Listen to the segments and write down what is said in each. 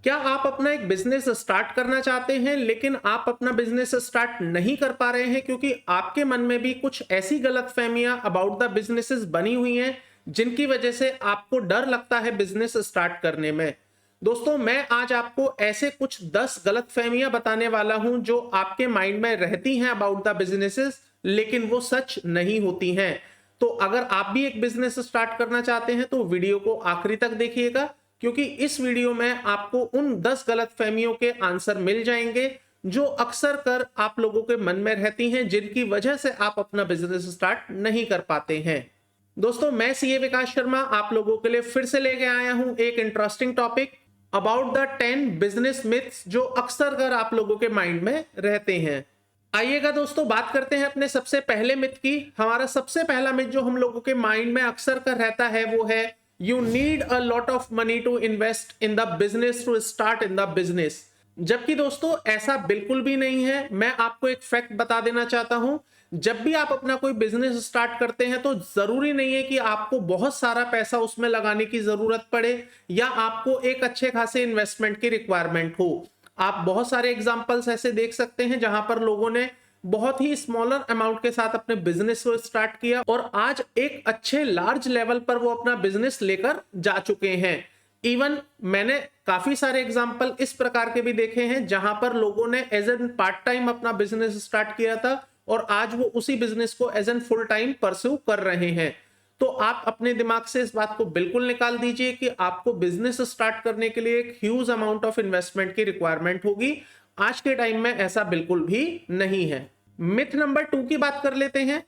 क्या आप अपना एक बिजनेस स्टार्ट करना चाहते हैं लेकिन आप अपना बिजनेस स्टार्ट नहीं कर पा रहे हैं क्योंकि आपके मन में भी कुछ ऐसी गलतफहमियां अबाउट द बिजनेसेस बनी हुई हैं जिनकी वजह से आपको डर लगता है बिजनेस स्टार्ट करने में। दोस्तों, मैं आज आपको ऐसे कुछ 10 गलतफहमियां बताने वाला हूं जो आपके माइंड में रहती हैं अबाउट द बिजनेसेस, लेकिन वो सच नहीं होती हैं। तो अगर आप भी एक बिजनेस स्टार्ट करना चाहते हैं तो वीडियो को आखिरी तक देखिएगा, क्योंकि इस वीडियो में आपको उन 10 गलतफहमियों के आंसर मिल जाएंगे जो अक्सर कर आप लोगों के मन में रहती हैं, जिनकी वजह से आप अपना बिजनेस स्टार्ट नहीं कर पाते हैं। दोस्तों, मैं सीए विकास शर्मा आप लोगों के लिए फिर से लेके आया हूं एक interesting topic about the 10 business myths जो अक्सर कर आप लोगों के माइंड में रहते हैं। आइएगा दोस्तों, बात करते हैं अपने सबसे पहले मिथ की। हमारा सबसे पहला मिथ जो हम लोगों के माइंड में अक्सर कर रहता है वो है you need a lot of money to invest in the business to start in the business. जबकि दोस्तों ऐसा बिल्कुल भी नहीं है। मैं आपको एक फैक्ट बता देना चाहता हूं, जब भी आप अपना कोई बिजनेस स्टार्ट करते हैं तो जरूरी नहीं है कि आपको बहुत सारा पैसा उसमें लगाने की जरूरत पड़े या आपको एक अच्छे खासे इन्वेस्टमेंट की रिक्वायरमेंट हो। आप बहुत सारे एग्जांपल्स ऐसे देख सकते हैं जहां पर लोगों ने बहुत ही स्मॉलर अमाउंट के साथ अपने बिजनेस को स्टार्ट किया और आज एक अच्छे लार्ज लेवल पर वो अपना बिजनेस लेकर जा चुके हैं। इवन मैंने काफी सारे एग्जांपल इस प्रकार के भी देखे हैं जहां पर लोगों ने एज एन पार्ट टाइम अपना बिजनेस स्टार्ट किया था और आज वो उसी बिजनेस को as an full time pursue कर रहे हैं। तो आप अपने दिमाग से इस बात को बिल्कुल निकाल दीजिए कि आपको बिजनेस स्टार्ट करने के लिए एक ह्यूज अमाउंट ऑफ इन्वेस्टमेंट की रिक्वायरमेंट होगी। आज के टाइम में ऐसा बिल्कुल भी नहीं है। मिथ नंबर 2 की बात कर लेते हैं।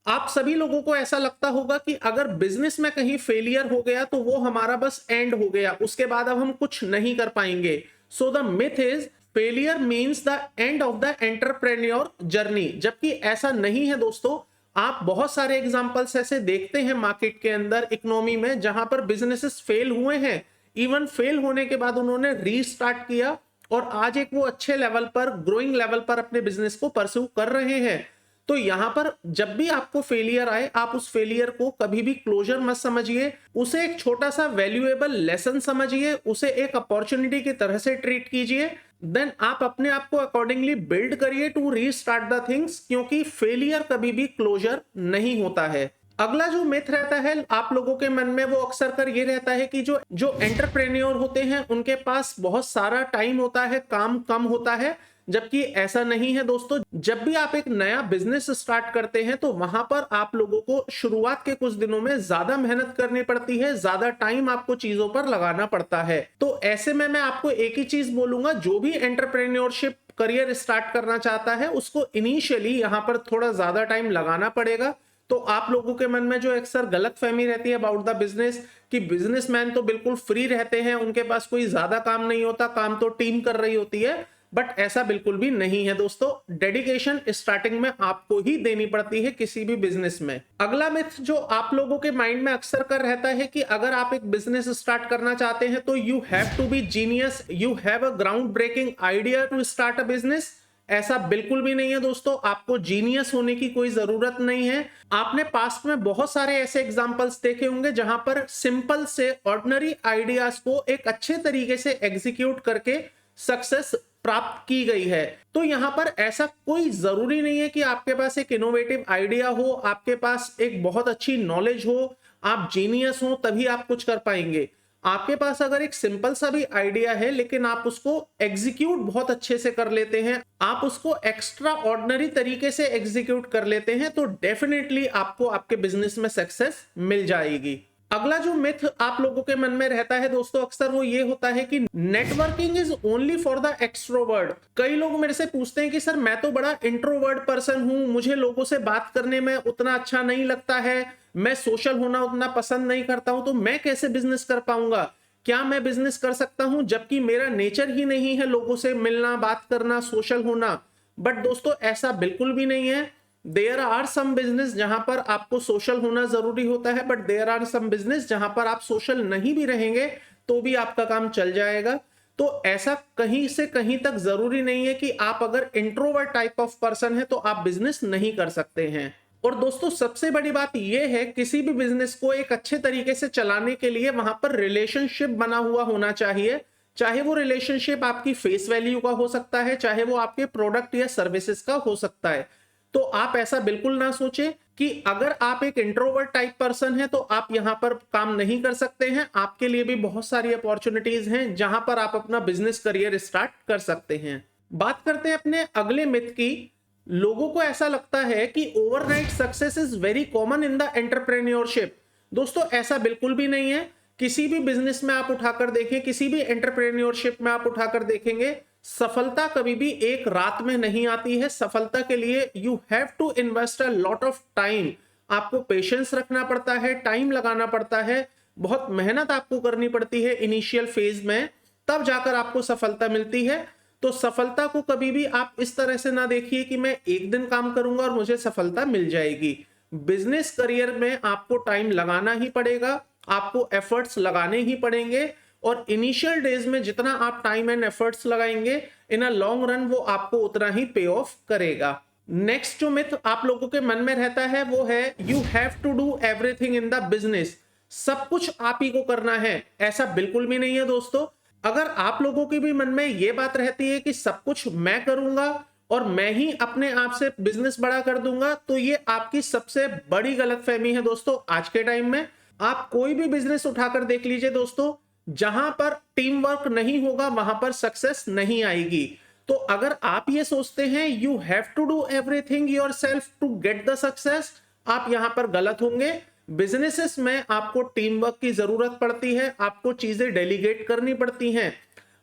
आप सभी लोगों को ऐसा लगता होगा कि अगर बिजनेस में कहीं फेलियर हो गया तो वो हमारा बस एंड हो गया, उसके बाद अब हम कुछ नहीं कर पाएंगे। So the myth is failure means the end of the entrepreneur journey. जबकि ऐसा नहीं है दोस्तों। आप बहुत सारे एग्जांपल्स ऐसे देखते हैं मार्केट के अंदर, इकोनॉमी में, जहां पर बिजनेसेस फेल हुए हैं। इवन फेल होने के बाद उन्होंने रीस्टार्ट किया और आज एक वो अच्छे लेवल पर, ग्रोइंग लेवल पर अपने बिजनेस को परस्यू कर रहे हैं। तो यहां पर जब भी आपको फेलियर आए, आप उस फेलियर को कभी भी क्लोजर मत समझिए, उसे एक छोटा सा वैल्यूएबल लेसन समझिए, उसे एक अपॉर्चुनिटी की तरह से ट्रीट कीजिए। देन आप अपने आप को अकॉर्डिंगली बिल्ड करिए टू रीस्टार्ट द थिंग्स, क्योंकि फेलियर कभी भी क्लोजर नहीं होता है। अगला जो मिथ रहता है आप लोगों के मन में वो अक्सर कर ये रहता है कि जो एंटरप्रेन्योर होते हैं उनके पास बहुत सारा टाइम होता है, काम कम होता है। जबकि ऐसा नहीं है दोस्तों। जब भी आप एक नया बिजनेस स्टार्ट करते हैं तो वहां पर आप लोगों को शुरुआत के कुछ दिनों में ज्यादा मेहनत करनी पड़ती है, ज्यादा टाइम आपको चीजों पर लगाना पड़ता है। तो ऐसे में मैं आपको एक ही चीज बोलूंगा, जो भी एंटरप्रेन्योरशिप करियर स्टार्ट करना चाहता है उसको इनिशियली यहां पर थोड़ा ज्यादा टाइम लगाना पड़ेगा। तो आप लोगों के मन में जो अक्सर गलत फहमी रहती है अबाउट द बिजनेस कि बिजनेसमैन तो बिल्कुल फ्री रहते हैं, उनके पास कोई ज्यादा काम नहीं होता, काम तो टीम कर रही होती है, बट ऐसा बिल्कुल भी नहीं है दोस्तों। डेडिकेशन स्टार्टिंग में आपको ही देनी पड़ती है किसी भी बिजनेस में। अगला मिथ जो आप लोगों के माइंड में अक्सर कर रहता है कि अगर आप एक बिजनेस स्टार्ट करना चाहते हैं तो you have to be genius, you have a ground breaking idea to start a business. ऐसा बिल्कुल भी नहीं है दोस्तों। आपको जीनियस होने की कोई जरूरत नहीं है। आपने पास्ट में बहुत सारे ऐसे एग्जांपल्स देखे होंगे जहां पर सिंपल से ऑर्डिनरी आइडियाज को एक अच्छे तरीके से एग्जीक्यूट करके सक्सेस प्राप्त की गई है। तो यहां पर ऐसा कोई जरूरी नहीं है कि आपके पास एक इनोवेटिव आइडिया हो, आपके पास एक बहुत अच्छी नॉलेज हो, आप जीनियस हो तभी आप कुछ कर पाएंगे। आपके पास अगर एक सिंपल सा भी आइडिया है लेकिन आप उसको एग्जीक्यूट बहुत अच्छे से कर लेते हैं, आप उसको एक्स्ट्रा ऑर्डिनरी तरीके से एग्जीक्यूट कर लेते हैं, तो डेफिनेटली आपको आपके बिजनेस में सक्सेस मिल जाएगी। अगला जो मिथ आप लोगों के मन में रहता है दोस्तों अक्सर वो ये होता है कि networking is only for the extrovert. कई लोग मेरे से पूछते हैं कि सर मैं तो बड़ा इंट्रोवर्ट पर्सन हूं, मुझे लोगों से बात करने में उतना अच्छा नहीं लगता है, मैं सोशल होना उतना पसंद नहीं करता हूं, तो मैं कैसे बिजनेस कर पाऊंगा? क्या मैं बिजनेस कर सकता हूं जबकि मेरा नेचर ही नहीं है लोगों से मिलना, बात करना, सोशल होना? बट दोस्तों ऐसा बिल्कुल भी नहीं है। देयर आर सम बिजनेस जहां पर आपको सोशल होना जरूरी होता है, but there are some business जहां पर आप सोशल नहीं भी रहेंगे तो भी आपका काम चल जाएगा। तो ऐसा कहीं से कहीं तक जरूरी नहीं है कि आप अगर इंट्रोवर्ट टाइप ऑफ पर्सन है तो आप बिजनेस नहीं कर सकते हैं। और दोस्तों सबसे बड़ी बात यह है, किसी भी बिजनेस को एक अच्छे तरीके से चलाने के लिए वहां पर रिलेशनशिप बना हुआ होना चाहिए। चाहे वो रिलेशनशिप आपकी फेस वैल्यू का हो सकता है, चाहे वो आपके प्रोडक्ट या सर्विसेज का हो सकता है। तो आप ऐसा बिल्कुल ना सोचें कि अगर आप एक इंट्रोवर्ट टाइप पर्सन है तो आप यहां पर काम नहीं कर सकते हैं। आपके लिए भी बहुत सारी अपॉर्चुनिटीज हैं जहां पर आप अपना बिजनेस करियर स्टार्ट कर सकते हैं। बात करते हैं अपने अगले मिथ की। लोगों को ऐसा लगता है कि overnight success is very common in the entrepreneurship. दोस्तों ऐसा बिल्कुल भी नहीं है। किसी भी बिजनेस में आप उठाकर देखें, किसी भी एंटरप्रेन्योरशिप में आप उठाकर देखेंगे, सफलता कभी भी एक रात में नहीं आती है। सफलता के लिए you have to invest a lot of time. आपको पेशेंस रखना पड़ता है, टाइम लगाना पड़ता है, बहुत मेहनत आपको करनी पड़ती है इनिशियल फेज में, तब जाकर आपको सफलता मिलती है। तो सफलता को कभी भी आप इस तरह से ना देखिए कि मैं एक दिन काम करूंगा और मुझे सफलता मिल जाएगी। बिजनेस करियर में आपको टाइम लगाना ही पड़ेगा, आपको एफर्ट्स लगाने ही पड़ेंगे, और इनिशियल डेज में जितना आप टाइम एंड एफर्ट्स लगाएंगे, इन अ लॉन्ग रन वो आपको उतना ही पे ऑफ करेगा। नेक्स्ट जो मिथ आप लोगों के मन में रहता है वो है you have to do everything in the business. सब कुछ आप ही को करना है। ऐसा बिल्कुल भी नहीं है दोस्तों। अगर आप लोगों के भी मन में ये बात रहती है कि सब कुछ मैं करूंगा और मैं ही अपने आप से बिजनेस बड़ा कर दूंगा, तो ये आपकी सबसे बड़ी गलतफहमी है दोस्तों। आज के टाइम में आप कोई भी बिजनेस उठाकर देख लीजिए दोस्तों, जहां पर टीम वर्क नहीं होगा वहां पर सक्सेस नहीं आएगी। तो अगर आप ये सोचते हैं you have to do everything yourself to get the success, आप यहां पर गलत होंगे। बिजनेसेस में आपको टीम वर्क की जरूरत पड़ती है, आपको चीजें डेलीगेट करनी पड़ती हैं।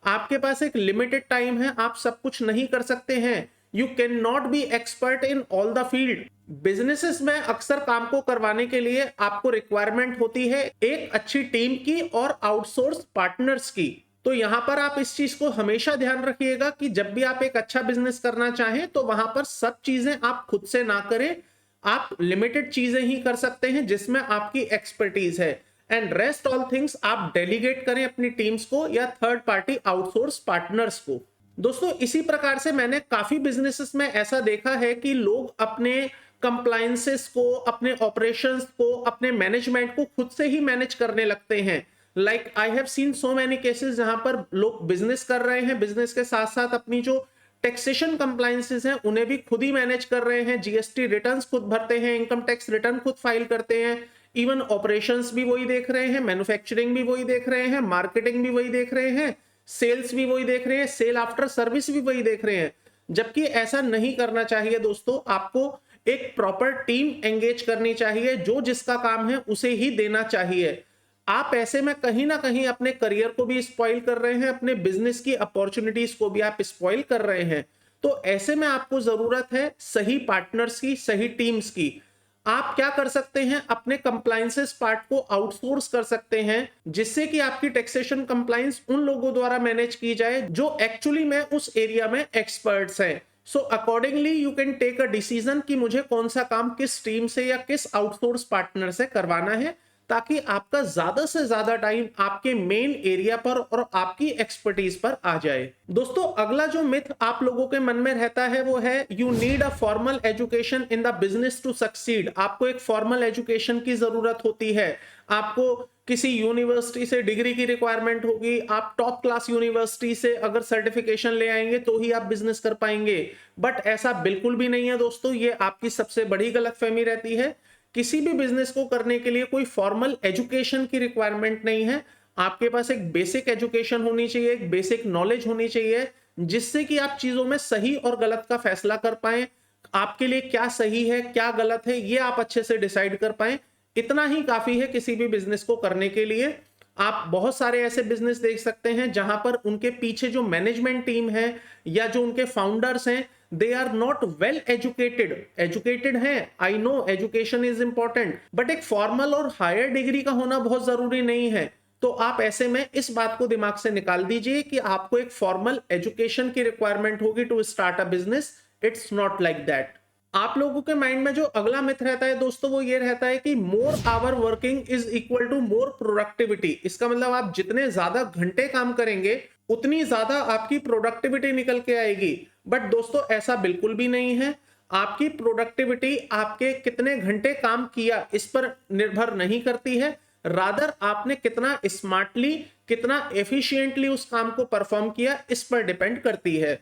आपके पास एक लिमिटेड टाइम है, आप सब कुछ नहीं कर सकते हैं। You can not be expert in all the field. Businesses में अक्सर काम को करवाने के लिए आपको रिक्वायरमेंट होती है एक अच्छी टीम की और आउटसोर्स पार्टनर्स की। तो यहां पर आप इस चीज को हमेशा ध्यान रखिएगा कि जब भी आप एक अच्छा बिजनेस करना चाहें तो वहां पर सब चीजें आप खुद से ना करें। आप लिमिटेड चीजें ही कर सकते हैं जिसमें आपकी एक्सपर्टीज है, एंड रेस्ट ऑल थिंग्स आप डेलीगेट करें अपनी टीम्स को या थर्ड पार्टी आउटसोर्स पार्टनर्स को। दोस्तों इसी प्रकार से मैंने काफी बिजनेसेस में ऐसा देखा है कि लोग अपने कंप्लायंसेस को, अपने ऑपरेशंस को, अपने मैनेजमेंट को खुद से ही मैनेज करने लगते हैं। Like I have seen so many cases जहां पर लोग बिजनेस कर रहे हैं, बिजनेस के साथ साथ अपनी जो टैक्सेशन कंप्लायंसेस हैं उन्हें भी खुद ही मैनेज कर रहे हैं। जीएसटी रिटर्न्स खुद भरते हैं, इनकम टैक्स रिटर्न खुद फाइल करते हैं, इवन ऑपरेशंस भी वही देख रहे हैं, मैन्युफैक्चरिंग भी वही देख रहे हैं, मार्केटिंग भी वही देख रहे हैं, सेल्स भी वही देख रहे हैं, सेल आफ्टर सर्विस भी वही देख रहे हैं। जबकि ऐसा नहीं करना चाहिए दोस्तों। आपको एक प्रॉपर टीम एंगेज करनी चाहिए, जो जिसका काम है उसे ही देना चाहिए। आप ऐसे में कहीं ना कहीं अपने करियर को भी स्पॉइल कर रहे हैं, अपने बिजनेस की अपॉर्चुनिटीज को भी आप स्पॉइल कर रहे हैं। तो ऐसे में आपको जरूरत है सही पार्टनर्स की, सही टीम्स की। आप क्या कर सकते हैं, अपने कंप्लायंसेस पार्ट को आउटसोर्स कर सकते हैं, जिससे कि आपकी टैक्सेशन कंप्लायंस उन लोगों द्वारा मैनेज की जाए जो एक्चुअली में उस एरिया में एक्सपर्ट्स हैं। So accordingly you can take a decision कि मुझे कौन सा काम किस टीम से या किस आउटसोर्स पार्टनर से करवाना है, ताकि आपका ज्यादा से ज्यादा टाइम आपके मेन एरिया पर और आपकी एक्सपर्टीज पर आ जाए। दोस्तों अगला जो मिथ आप लोगों के मन में रहता है वो है you need a formal education in the business to succeed. आपको एक फॉर्मल एजुकेशन की जरूरत होती है, आपको किसी यूनिवर्सिटी से डिग्री की रिक्वायरमेंट होगी, आप टॉप क्लास यूनिवर्सिटी से अगर सर्टिफिकेशन ले आएंगे तो ही आप बिजनेस कर पाएंगे। बट ऐसा बिल्कुल भी नहीं है दोस्तों, ये आपकी सबसे बड़ी गलतफहमी रहती है। किसी भी बिजनेस को करने के लिए कोई फॉर्मल एजुकेशन की रिक्वायरमेंट नहीं है। आपके पास एक बेसिक एजुकेशन होनी चाहिए, एक बेसिक नॉलेज होनी चाहिए, जिससे कि आप चीजों में सही और गलत का फैसला कर पाएं। आपके लिए क्या सही है क्या गलत है ये आप अच्छे से डिसाइड कर पाएं। इतना ही काफी है किसी भी बिजनेस को करने के लिए। आप बहुत सारे ऐसे बिजनेस देख सकते हैं जहां पर उनके पीछे जो मैनेजमेंट टीम है या जो उनके फाउंडर्स हैं, they are not well educated हैं। I know education is important, but एक फॉर्मल और हायर डिग्री का होना बहुत जरूरी नहीं है। तो आप ऐसे में इस बात को दिमाग से निकाल दीजिए कि आपको एक फॉर्मल एजुकेशन की रिक्वायरमेंट होगी to start a business. It's not like that. आप लोगों के माइंड में जो अगला मिथ रहता है दोस्तों वो ये रहता है कि more hour working is equal to more productivity. इसका मतलब आप जितने ज्यादा घंटे काम करेंगे उतनी ज्यादा आपकी प्रोडक्टिविटी निकल के आएगी। बट दोस्तों ऐसा बिल्कुल भी नहीं है। आपकी प्रोडक्टिविटी आपके कितने घंटे काम किया इस पर निर्भर नहीं करती है, रादर आपने कितना स्मार्टली, कितना एफिशिएंटली उस काम को परफॉर्म किया, इस पर डिपेंड करती है।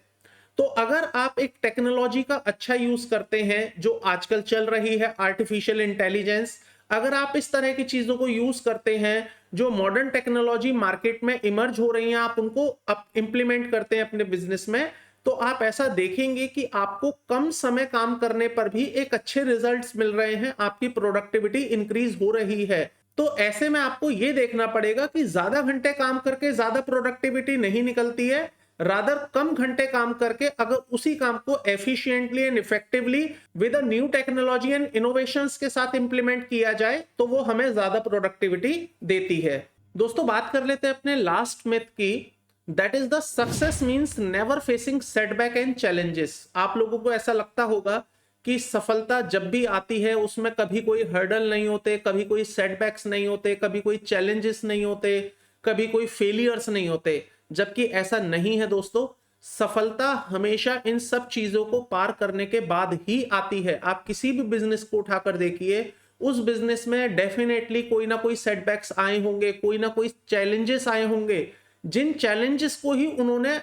तो अगर आप एक टेक्नोलॉजी का अच्छा यूज करते हैं, जो आजकल चल रही है आर्टिफिशियल इंटेलिजेंस, अगर आप इस तरह की चीजों को यूज करते हैं जो मॉडर्न टेक्नोलॉजी मार्केट में इमर्ज हो रही हैं, आप उनको इंप्लीमेंट करते हैं अपने बिजनेस में, तो आप ऐसा देखेंगे कि आपको कम समय काम करने पर भी एक अच्छे रिजल्ट्स मिल रहे हैं, आपकी प्रोडक्टिविटी इंक्रीज हो रही है। तो ऐसे में आपको यह देखना पड़ेगा कि ज्यादा घंटे काम करके ज्यादा प्रोडक्टिविटी नहीं निकलती है, रादर कम घंटे काम करके अगर उसी काम को efficiently and effectively with a new technology and innovations के साथ इंप्लीमेंट किया जाए तो वो हमें ज्यादा प्रोडक्टिविटी देती है। दोस्तों बात कर लेते हैं अपने लास्ट मिथ की, that is the success means never facing setback and challenges. आप लोगों को ऐसा लगता होगा कि सफलता जब भी आती है उसमें कभी कोई हर्डल नहीं होते, कभी कोई सेटबैक्स नहीं होते, कभी कोई चैलेंजेस नहीं होते, कभी कोई फेलियर्स नहीं होते, जबकि ऐसा नहीं है दोस्तों। सफलता हमेशा इन सब चीजों को पार करने के बाद ही आती है। आप किसी भी बिजनेस को उठाकर देखिए, उस बिजनेस में डेफिनेटली कोई ना कोई सेटबैक्स आए होंगे, कोई ना कोई चैलेंजेस आए होंगे, जिन चैलेंजेस को ही उन्होंने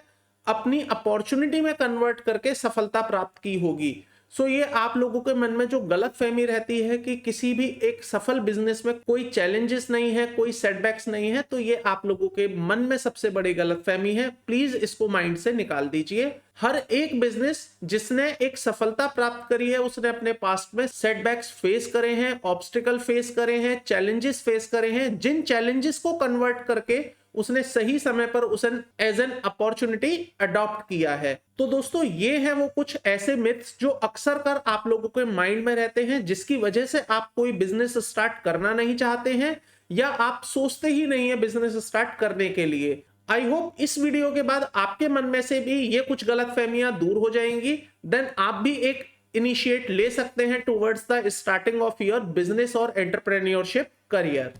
अपनी अपॉर्चुनिटी में कन्वर्ट करके सफलता प्राप्त की होगी। सो ये आप लोगों के मन में जो गलत फहमी रहती है कि किसी भी एक सफल बिजनेस में कोई चैलेंजेस नहीं है, कोई सेटबैक्स नहीं है, तो ये आप लोगों के मन में सबसे बड़ी गलत फहमी है। प्लीज इसको माइंड से निकाल दीजिए। हर एक बिजनेस जिसने एक सफलता प्राप्त करी है, उसने अपने पास्ट में सेटबैक्स फेस करे हैं, ऑब्स्टिकल फेस करे हैं, चैलेंजेस फेस करे हैं, जिन चैलेंजेस को कन्वर्ट करके उसने सही समय पर उसे एज एन अपॉर्चुनिटी अडॉप्ट किया है। तो दोस्तों ये है वो कुछ ऐसे मिथ्स जो अक्सर कर आप लोगों के माइंड में रहते हैं, जिसकी वजह से आप कोई बिजनेस स्टार्ट करना नहीं चाहते हैं या आप सोचते ही नहीं है बिजनेस स्टार्ट करने के लिए। आई होप इस वीडियो के बाद आपके मन में से भी ये कुछ गलतफहमियां दूर हो जाएंगी, देन आप भी एक इनिशिएट ले सकते हैं towards the starting of your business और एंटरप्रेन्योरशिप करियर।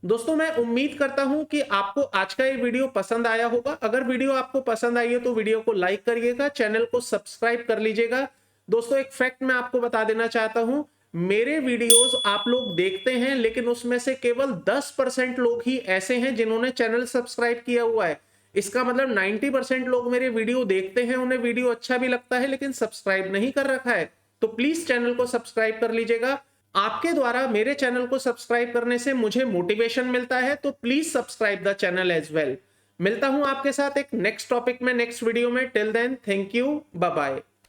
दोस्तों मैं उम्मीद करता हूं कि आपको आज का ये वीडियो पसंद आया होगा। अगर वीडियो आपको पसंद आई है तो वीडियो को लाइक करिएगा, चैनल को सब्सक्राइब कर लीजिएगा। दोस्तों एक फैक्ट मैं आपको बता देना चाहता हूं, मेरे वीडियोस आप लोग देखते हैं लेकिन उसमें से केवल 10% लोग ही ऐसे हैं जिन्होंने चैनल सब्सक्राइब किया हुआ है। इसका मतलब 90% लोग मेरे वीडियो देखते हैं, उन्हें वीडियो अच्छा भी लगता है लेकिन सब्सक्राइब नहीं कर रखा है। तो प्लीज चैनल को सब्सक्राइब कर लीजिएगा। आपके द्वारा मेरे चैनल को सब्सक्राइब करने से मुझे मोटिवेशन मिलता है, तो please subscribe the channel as well. मिलता हूं आपके साथ एक नेक्स्ट टॉपिक में, नेक्स्ट वीडियो में। Till then thank you, bye bye.